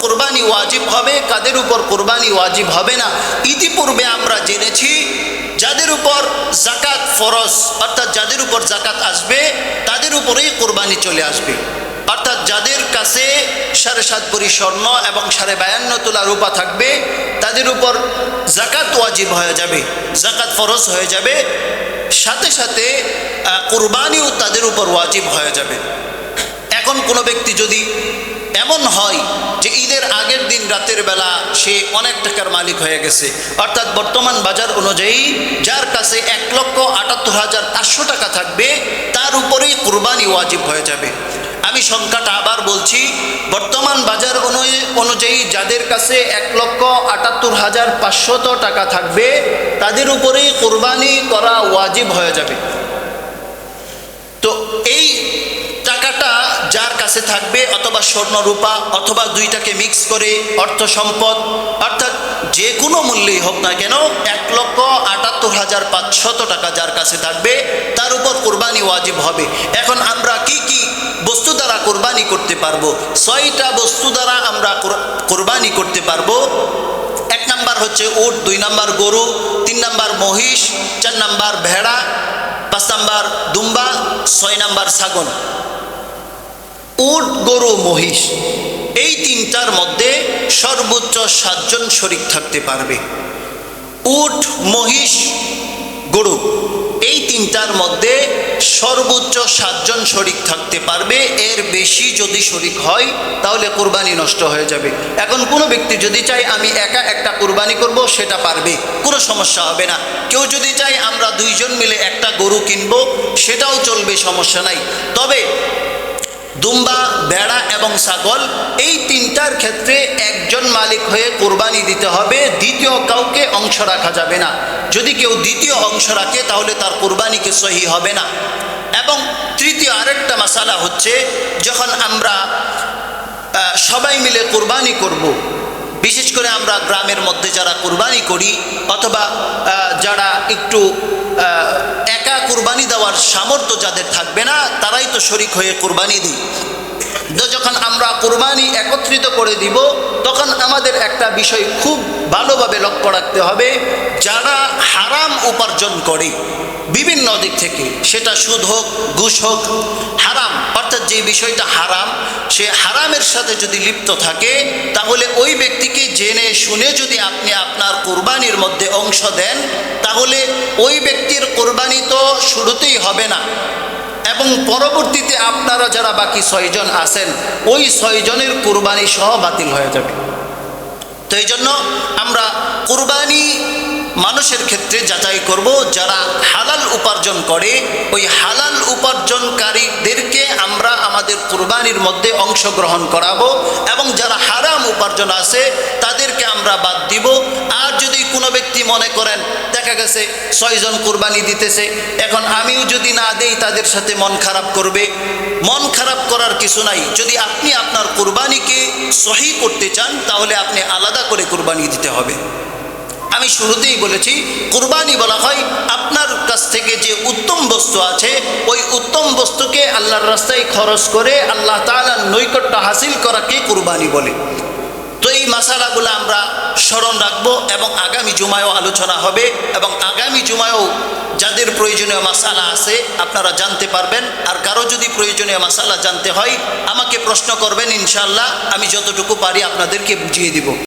কুরবানি ওয়াজিব হবে, কাদের উপর কুরবানি ওয়াজিব হবে না। ইতিপূর্বে আমরা জেনেছি যাদের উপর যাকাত ফরজ, অর্থাৎ যাদের উপর যাকাত আসবে তাদের উপরেই কুরবানি চলে আসবে। অর্থাৎ যাদের কাছে 7.5 ভরি স্বর্ণ এবং 52.5 তোলা রূপা থাকবে তাদের উপর যাকাত ওয়াজিব হয়ে যাবে, যাকাত ফরজ হয়ে যাবে, সাথে সাথে কুরবানিও তাদের উপর ওয়াজিব হয়ে যাবে। এখন কোনো ব্যক্তি যদি এমন হয় যে ঈদের আগের দিন রাতের বেলা সে অনেক টাকার মালিক হয়ে গেছে, অর্থাৎ বর্তমান বাজার অনুযায়ী যার কাছে 1,78,500 টাকা থাকবে তার উপরেই কুরবানি ওয়াজিব হয়ে যাবে। আমি সংখ্যাটা আবার বলছি, বর্তমান বাজার অনুযায়ী যাদের কাছে 1,78,500 টাকা থাকবে তাদের উপরেই কুরবানি করা ওয়াজিব হয়ে যাবে। তো এই টাকাটা যার কাছে থাকবে, অথবা স্বর্ণ রূপা অথবা দুইটাকে মিক্স করে অর্থ সম্পদ, অর্থাৎ যে কোনো মূল্যেই হোক না কেন 1,78,500 টাকা যার কাছে থাকবে তার উপর কুরবানি ওয়াজিব হবে। এখন আমরা কি কি বস্তু দ্বারা কুরবানি করতে পারবো? 6টা বস্তু দ্বারা আমরা কুরবানি করতে পারবো। 1 নাম্বার হচ্ছে উট, 2 নাম্বার গরু, 3 নাম্বার মহিষ, 4 নাম্বার ভেড়া, 5 নাম্বার দুম্বা, 6 নাম্বার ছাগল। উট, গরু, মহিষ এই 3টার মধ্যে সর্বোচ্চ 7 জন শরীক থাকতে পারবে। উট, মহিষ, গরু এই 3টার মধ্যে সর্বোচ্চ 7 জন শরীক থাকতে পারবে। এর বেশি যদি শরীক হয় তাহলে কুরবানি নষ্ট হয়ে যাবে। এখন কোনো ব্যক্তি যদি চায় আমি একা একটা কুরবানি করব, সেটা পারবে, কোনো সমস্যা হবে না। কেউ যদি চায় আমরা 2 জন মিলে একটা গরু কিনবো, সেটাও চলবে, সমস্যা নাই। তবে দুম্বা, ভেড়া এবং ছাগল এই 3টার ক্ষেত্রে একজন মালিক হয়ে কুরবানি দিতে হবে, দ্বিতীয় কাউকে অংশ রাখা যাবে না। যদি কেউ দ্বিতীয় অংশ রাখে তাহলে তার কুরবানিকে সহি হবে না। এবং তৃতীয় আরেকটা মাসালা হচ্ছে, যখন আমরা সবাই মিলে কুরবানি করব, বিশেষ করে আমরা গ্রামের মধ্যে যারা কুরবানি করি অথবা যারা একটু একা কুরবানি দেওয়ার সামর্থ্য যাদের থাকবে না তারাই তো শরীক হয়ে কুরবানি দিই। তো যখন আমরা কুরবানি একত্রিত করে দিব তখন আমাদের একটা বিষয় খুব ভালোভাবে লক্ষ্য রাখতে হবে, যারা হারাম উপার্জন করে বিভিন্ন দিক থেকে, সেটা সুদ হোক, ঘুষ হোক, হারাম অর্থাৎ যে বিষয়টা হারাম, সে হারামের সাথে যদি লিপ্ত থাকে তাহলে ওই ব্যক্তিকে জেনে শুনে যদি আপনি আপনার কুরবানির মধ্যে অংশ দেন তাহলে ওই ব্যক্তির কুরবানি তো শুরুতেই হবে না, এবং পরবর্তীতে আপনারা যারা বাকি 6 জন আছেন ওই 6 জনের কুরবানি সহ বাতিল হয়ে যাবে। তো এই জন্য আমরা কুরবানি মানুষের ক্ষেত্রে যাচাই করব, যারা হালাল উপার্জন করে ওই হালাল উপার্জনকারীদেরকে আমরা আমাদের কুরবানির মধ্যে অংশগ্রহণ করাবো, এবং যারা হারাম উপার্জন আছে তাদেরকে আমরা বাদ দিব। আর যদি কোনো ব্যক্তি মনে করেন দেখা গেছে 6 জন কুরবানি দিতেছে, এখন আমিও যদি না দেই তাদের সাথে মন খারাপ করবে, মন খারাপ করার কিছু নাই। যদি আপনি আপনার কুরবানিকে সহি করতে চান তাহলে আপনি আলাদা করে কুরবানি দিতে হবে। আমি শুরুতেই বলেছি কুরবানি বলা হয় আপনার কাছ থেকে যে উত্তম বস্তু আছে ওই উত্তম বস্তুকে আল্লাহর রাস্তায় খরচ করে আল্লাহ তাআলার নৈকট্য হাসিল করাকে কুরবানি বলে। তো এই মাসালাগুলো আমরা স্মরণ রাখবো এবং আগামী জুমায়ও আলোচনা হবে, এবং আগামী জুমায়ও যাদের প্রয়োজনীয় মাসালা আছে আপনারা জানতে পারবেন। আর কারো যদি প্রয়োজনীয় মাসালা জানতে হয় আমাকে প্রশ্ন করবেন, ইনশাআল্লাহ আমি যতটুকু পারি আপনাদেরকে বুঝিয়ে দিব।